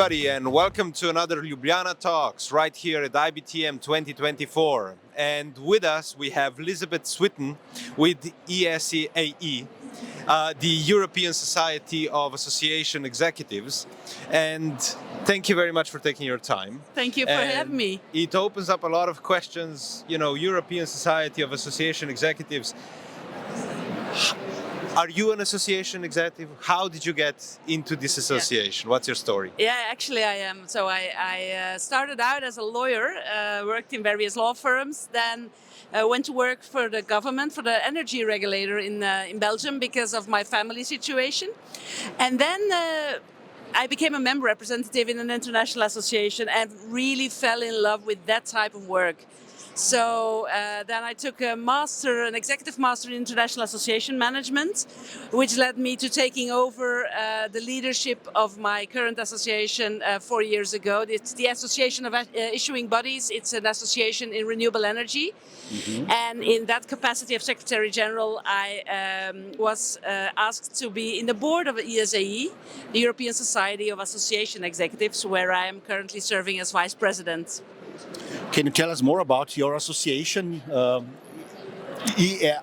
everybody, and welcome to another Ljubljana Talks right here at IBTM 2024. And with us we have Liesbeth Switten with ESAE, the European Society of Association Executives. And thank you very much for taking your time. Thank you for having me. It opens up a lot of questions, European Society of Association Executives. Are you an association executive? How did you get into this association? What's your story? Yeah, actually I am. So I started out as a lawyer, worked in various law firms, then went to work for the government, for the energy regulator in Belgium because of my family situation. And then I became a member representative in an international association and really fell in love with that type of work. So then I took an executive master in international association management, which led me to taking over the leadership of my current association 4 years ago. It's the Association of Issuing Bodies. It's an association in renewable energy. Mm-hmm. And in that capacity of Secretary General, I was asked to be in the board of ESAE, the European Society of Association Executives, where I am currently serving as Vice President. Can you tell us more about your association? ESAE?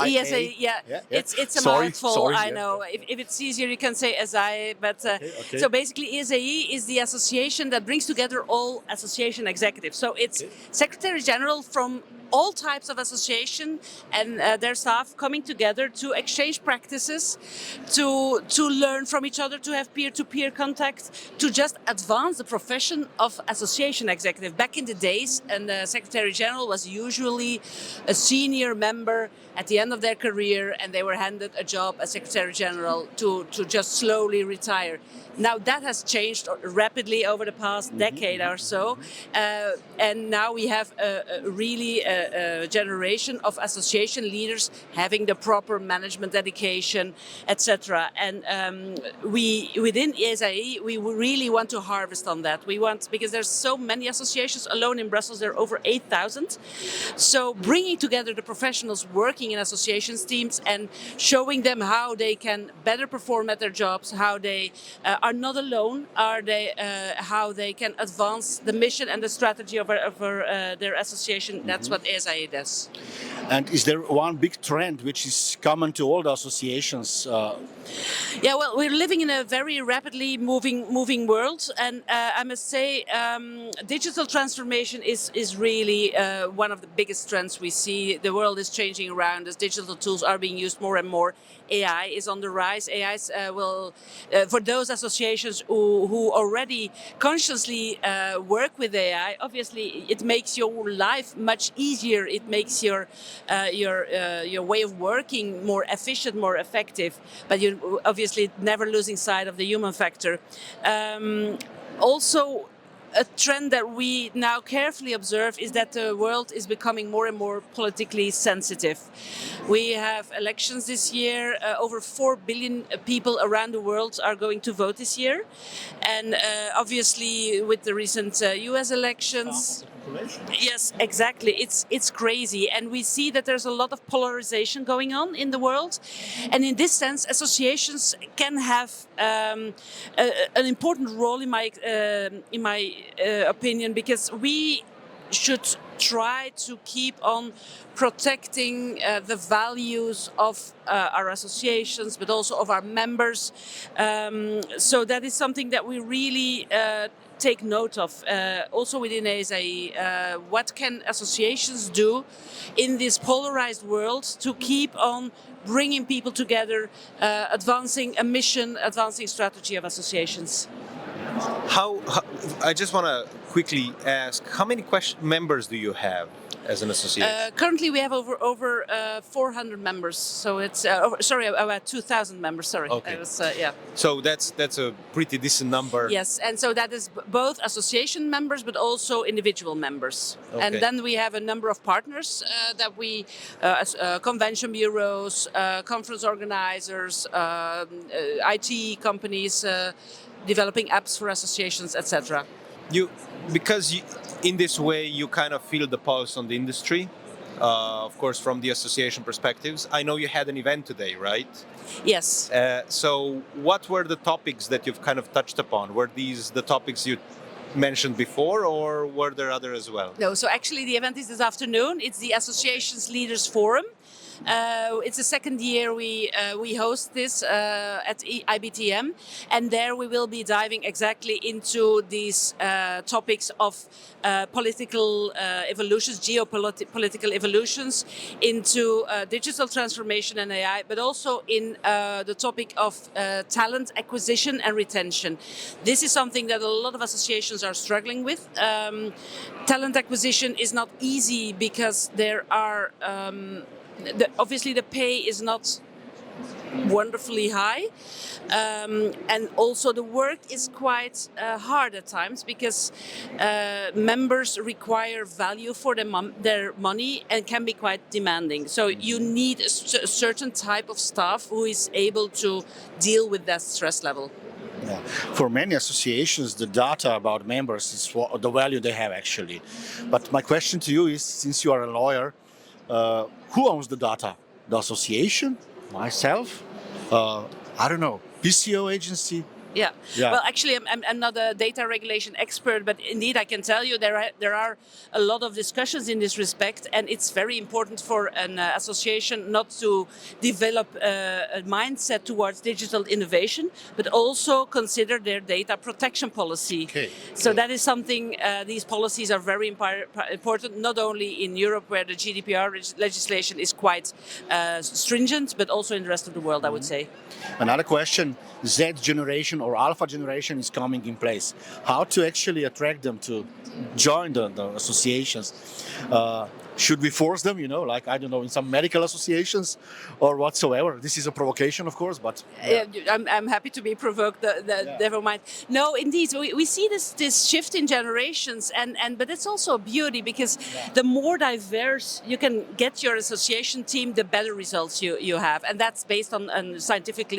ESAE, yeah. It's a mouthful, I know. If it's easier, you can say ESAE. But okay. So basically, ESAE is the association that brings together all association executives. So it's Secretary General from all types of association and their staff coming together to exchange practices, to learn from each other, to have peer-to-peer contact, to just advance the profession of association executive. Back in the days, and the Secretary General was usually a senior member at the end of their career, and they were handed a job as Secretary General to just slowly retire. Now that has changed rapidly over the past decade or so, and now we have a generation of association leaders having the proper management dedication, etc. And we within ESAE we really want to harvest on that. We want, because there's so many associations. Alone in Brussels there are over 8,000. So bringing together the professionals working in associations teams and showing them how they can better perform at their jobs, how they are not alone, how they can advance the mission and the strategy of their association. Mm-hmm. That's what ESAE does. And is there one big trend which is common to all the associations? Yeah, well, we're living in a very rapidly moving world, and I must say digital transformation is really one of the biggest trends we see. The world is changing around us. Digital tools are being used more and more. AI is on the rise. AI will, for those associations who already consciously work with AI, obviously it makes your life much easier. It makes your way of working more efficient, more effective. But you're obviously never losing sight of the human factor. Also, a trend that we now carefully observe is that the world is becoming more and more politically sensitive. We have elections this year. Over 4 billion people around the world are going to vote this year. And obviously with the recent US elections... Yes, exactly. It's crazy. And we see that there's a lot of polarization going on in the world. And in this sense, associations can have an important role in my opinion, because we should try to keep on protecting the values of our associations, but also of our members. So that is something that we really take note of. Also within ESAE, what can associations do in this polarized world to keep on bringing people together, advancing a mission, advancing strategy of associations? I just want to quickly ask, how many members do you have as an association? Currently we have over 400 members, so it's about 2,000 members. Sorry, okay. Yeah. So that's a pretty decent number. Yes, and so that is both association members, but also individual members. Okay. And then we have a number of partners that we, convention bureaus, conference organizers, IT companies, developing apps for associations, etc. In this way you kind of feel the pulse on the industry. of course, from the association perspectives. I know you had an event today, right? Yes. So what were the topics that you've kind of touched upon? Were these the topics you mentioned before, or were there other as well? No, so actually the event is this afternoon. It's the Associations Leaders Forum. It's the second year we host this at IBTM, and there we will be diving exactly into these topics of political evolutions, geopolitical evolutions, into digital transformation and AI, but also in the topic of talent acquisition and retention. This is something that a lot of associations are struggling with. Talent acquisition is not easy because there are obviously the pay is not wonderfully high, and also the work is quite hard at times because members require value for their money and can be quite demanding. So you need a certain type of staff who is able to deal with that stress level. Yeah. For many associations, the data about members is the value they have actually. But my question to you is, since you are a lawyer, who owns the data? The association? Myself? I don't know. PCO agency? Yeah. Well, actually, I'm not a data regulation expert, but indeed, I can tell you there are a lot of discussions in this respect, and it's very important for an association not to develop a mindset towards digital innovation, but also consider their data protection policy. Okay. So that is something. These policies are very important, not only in Europe, where the GDPR legislation is quite stringent, but also in the rest of the world, I would say. Another question: Z generation or alpha generation is coming in place. How to actually attract them to join the associations? Should we force them, like, I don't know, in some medical associations or whatsoever? This is a provocation, of course, but... Yeah. I'm happy to be provoked, never mind. No, indeed, we see this shift in generations, but it's also a beauty because the more diverse you can get your association team, the better results you have. And that's based on scientific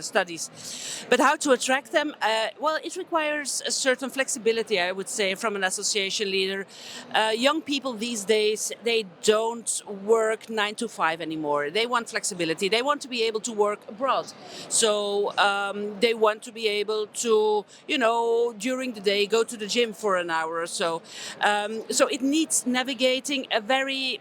studies. But how to attract them? Well, it requires a certain flexibility, I would say, from an association leader. Young people these days, they don't work 9 to 5 anymore. They want flexibility. They want to be able to work abroad. So they want to be able to, during the day, go to the gym for an hour or so. So it needs navigating a very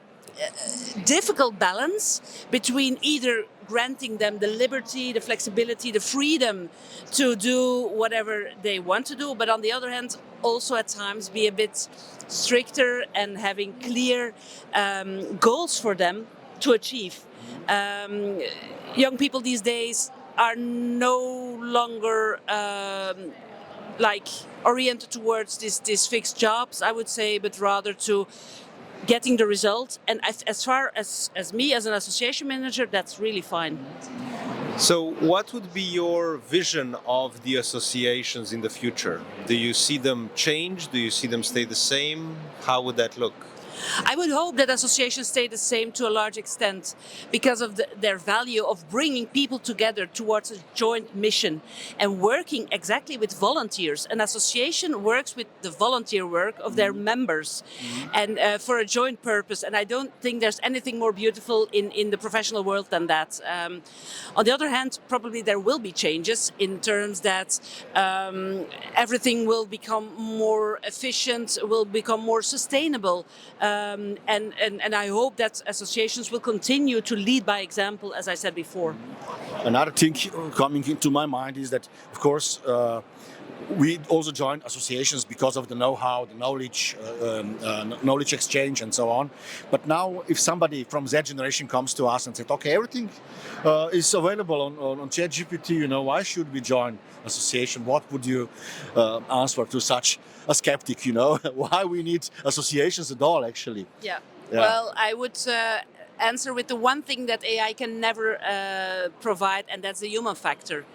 difficult balance between either granting them the liberty, the flexibility, the freedom to do whatever they want to do, but on the other hand, also at times be a bit stricter and having clear goals for them to achieve. Young people these days are no longer oriented towards these fixed jobs, I would say, but rather to getting the result. And as far as me as an association manager, that's really fine. So what would be your vision of the associations in the future? Do you see them change? Do you see them stay the same? How would that look? I would hope that associations stay the same to a large extent because of their value of bringing people together towards a joint mission and working exactly with volunteers. An association works with the volunteer work of their members and for a joint purpose. And I don't think there's anything more beautiful in the professional world than that. On the other hand, probably there will be changes in terms that everything will become more efficient, will become more sustainable. And I hope that associations will continue to lead by example, as I said before. Another thing coming into my mind is that, of course, we also join associations because of the know-how, the knowledge exchange and so on. But now if somebody from Z generation comes to us and said, okay, everything is available on ChatGPT, why should we join association? What would you answer to such a skeptic, why we need associations at all, actually? Yeah. Well, I would answer with the one thing that AI can never provide, and that's the human factor.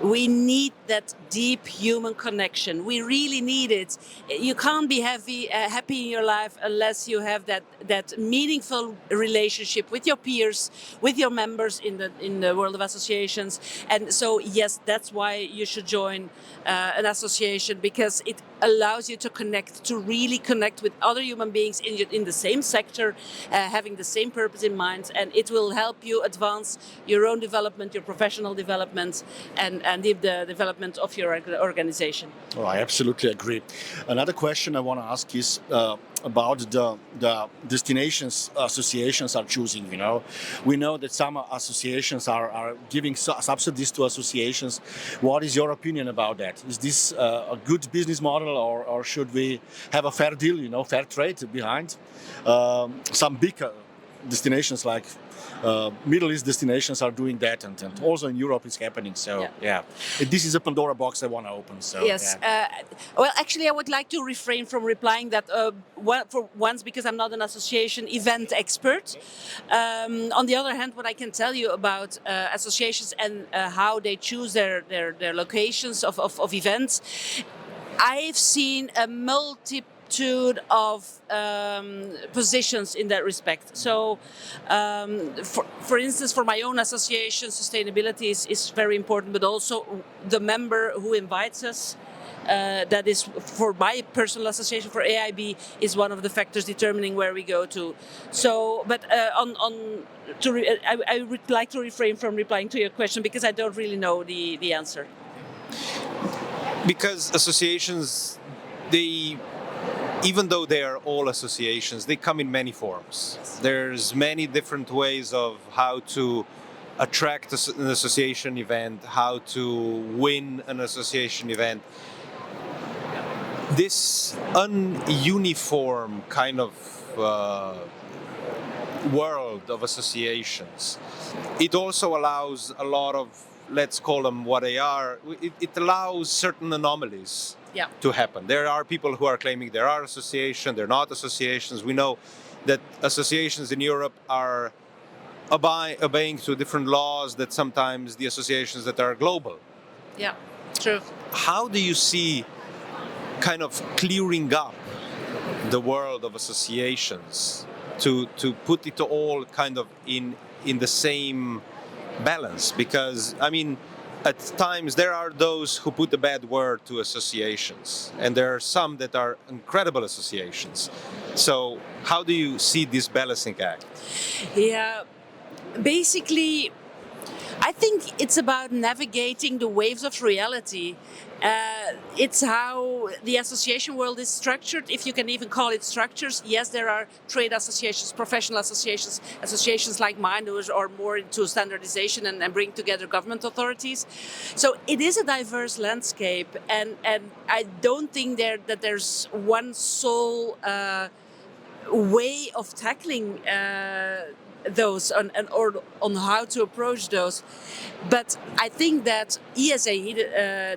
We need that deep human connection. We really need it. You can't be happy in your life unless you have that meaningful relationship with your peers, with your members in the world of associations. And so, yes, that's why you should join an association, because it allows you to really connect with other human beings in the same sector, having the same purpose in mind, and it will help you advance your own development, your professional development, and the development of your organization. Oh, I absolutely agree. Another question I want to ask is about the destinations associations are choosing. We know that some associations are giving subsidies to associations. What is your opinion about that? Is this a good business model, or should we have a fair deal, fair trade behind? Some big destinations like Middle East destinations are doing that, and also in Europe it's happening. So yeah. This is a Pandora box I want to open. So yes. Well, actually, I would like to refrain from replying that for once, because I'm not an association event expert. On the other hand, what I can tell you about associations and how they choose their locations of events, I've seen a multitude of positions in that respect. So, for instance, for my own association, sustainability is very important, but also the member who invites us. That is, for my personal association, for AIB, is one of the factors determining where we go to. So, but I would like to refrain from replying to your question, because I don't really know the answer. Because associations, even though they are all associations, they come in many forms. There's many different ways of how to attract an association event, how to win an association event. This ununiform kind of world of associations, it also allows a lot of, let's call them what they are, it allows certain anomalies to happen. There are people who are claiming there are associations, they're not associations. We know that associations in Europe are obeying to different laws that sometimes the associations that are global. Yeah, true. How do you see kind of clearing up the world of associations to put it all kind of in the same balance? Because, I mean, at times there are those who put a bad word to associations, and there are some that are incredible associations. So how do you see this balancing act? Yeah, basically, I think it's about navigating the waves of reality. It's how the association world is structured, if you can even call it structures. Yes, there are trade associations, professional associations, associations like mine who are more into standardization and bring together government authorities. So it is a diverse landscape, and I don't think that there's one sole way of tackling those or on how to approach those. But I think that ESAE,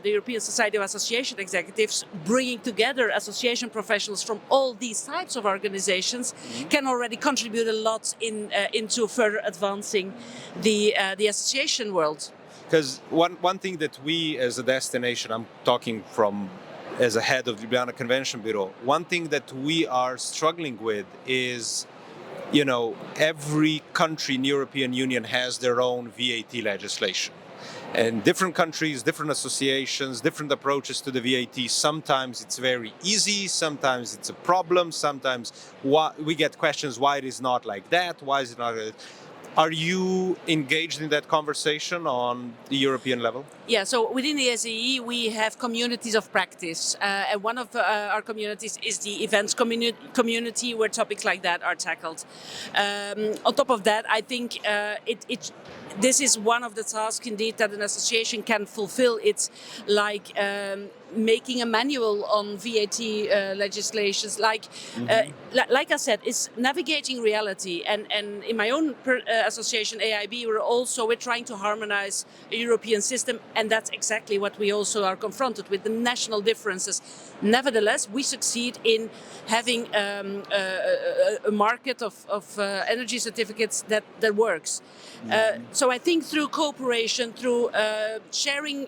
the European Society of Association Executives, bringing together association professionals from all these types of organizations, can already contribute a lot into further advancing the association world. Because one thing that we as a destination, I'm talking from as a head of the Ljubljana Convention Bureau, one thing that we are struggling with is, you know, every country in the European Union has their own VAT legislation. And different countries, different associations, different approaches to the VAT. Sometimes it's very easy, sometimes it's a problem, sometimes we get questions why it is not like that, why is it not like that. Are you engaged in that conversation on the European level? Yeah, so within the ESAE we have communities of practice, and one of our communities is the events community, where topics like that are tackled. On top of that, I think this is one of the tasks indeed that an association can fulfill. It's like making a manual on VAT legislations, like I said, it's navigating reality. And in my own association, AIB, we're trying to harmonize a European system, and that's exactly what we also are confronted with, the national differences. Nevertheless, we succeed in having a market of energy certificates that works. So I think through cooperation, through sharing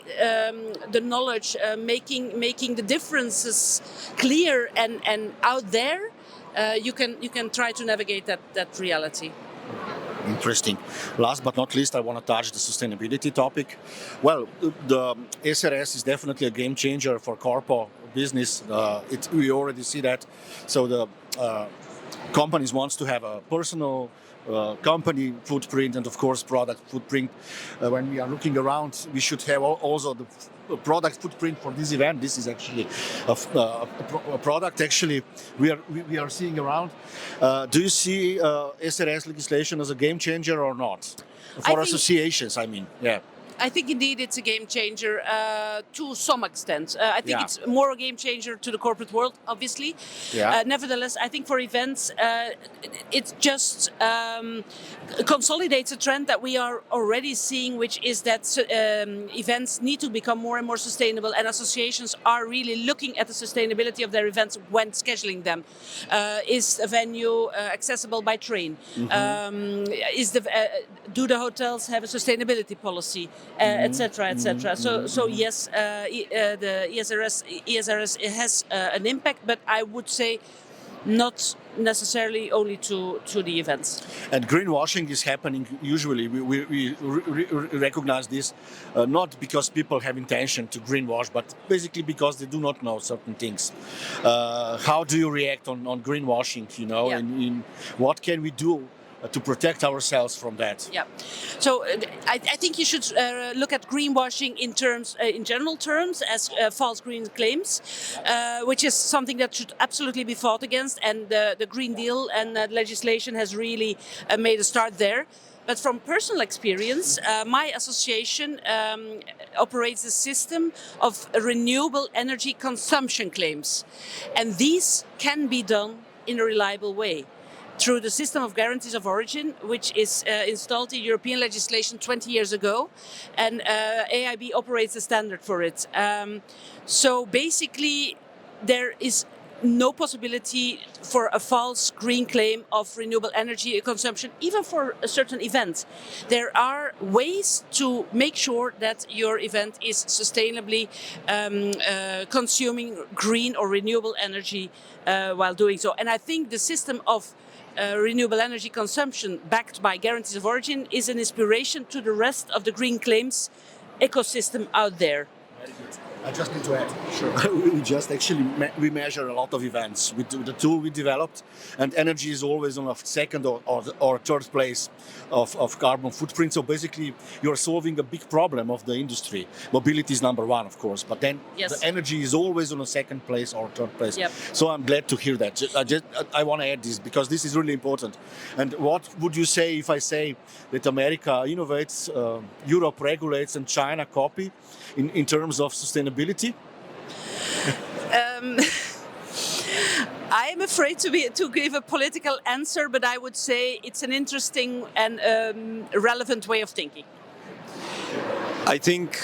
the knowledge, making the differences clear and out there, you can try to navigate that reality. Interesting. Last but not least, I want to touch the sustainability topic. Well, the ESRS is definitely a game changer for corpo business. We already see that. So the companies wants to have a personal company footprint and of course product footprint. When we are looking around, we should have also the product footprint for this event. This is actually a product actually we are seeing around. Do you see SRS legislation as a game changer or not? For associations, I mean, yeah. I think indeed it's a game changer to some extent. I think it's more a game changer to the corporate world, obviously. Yeah. Nevertheless, I think for events, it just consolidates a trend that we are already seeing, which is that events need to become more and more sustainable, and associations are really looking at the sustainability of their events when scheduling them. Is a venue accessible by train? Do the hotels have a sustainability policy? Etc. etc. So yes, the ESRS has an impact, but I would say not necessarily only to the events. And greenwashing is happening usually. We recognize this not because people have intention to greenwash, but basically because they do not know certain things. How do you react on greenwashing? You know, and what can we do to protect ourselves from that? Yeah. So I think you should look at greenwashing in general terms as false green claims, which is something that should absolutely be fought against. And the Green Deal and legislation has really made a start there. But from personal experience, my association operates a system of renewable energy consumption claims. And these can be done in a reliable way through the system of guarantees of origin, which is installed in European legislation 20 years ago, and AIB operates a standard for it. So basically, there is no possibility for a false green claim of renewable energy consumption, even for a certain event. There are ways to make sure that your event is sustainably consuming green or renewable energy while doing so. And I think the system of renewable energy consumption backed by guarantees of origin is an inspiration to the rest of the green claims ecosystem out there. Very good. I just need to add. Sure. We just actually we measure a lot of events with the tool we developed, and energy is always on a second or third place of carbon footprint. So basically, you're solving a big problem of the industry. Mobility is number one, of course, but then the energy is always on a second place or third place. Yep. So I'm glad to hear that. I want to add this because this is really important. And what would you say if I say that America innovates, Europe regulates, and China copy in terms of sustainability? I am afraid to give a political answer, but I would say it's an interesting and relevant way of thinking. I think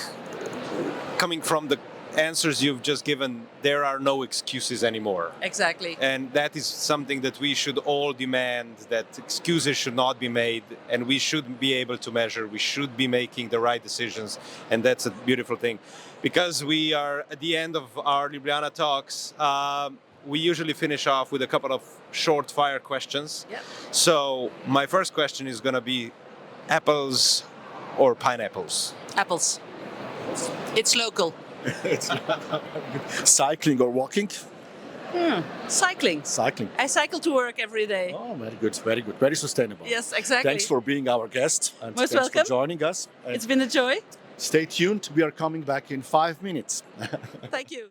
coming from the answers you've just given, there are no excuses anymore. Exactly. And that is something that we should all demand, that excuses should not be made, and we should be able to measure, we should be making the right decisions, and that's a beautiful thing. Because we are at the end of our Ljubljana Talks, we usually finish off with a couple of short fire questions. Yep. So my first question is going to be apples or pineapples? Apples. It's local. Cycling or walking? Cycling. Cycling. I cycle to work every day. Oh, very good, very good. Very sustainable. Yes, exactly. Thanks for being our guest. And Most thanks welcome. for joining us. It's been a joy. Stay tuned. We are coming back in 5 minutes. Thank you.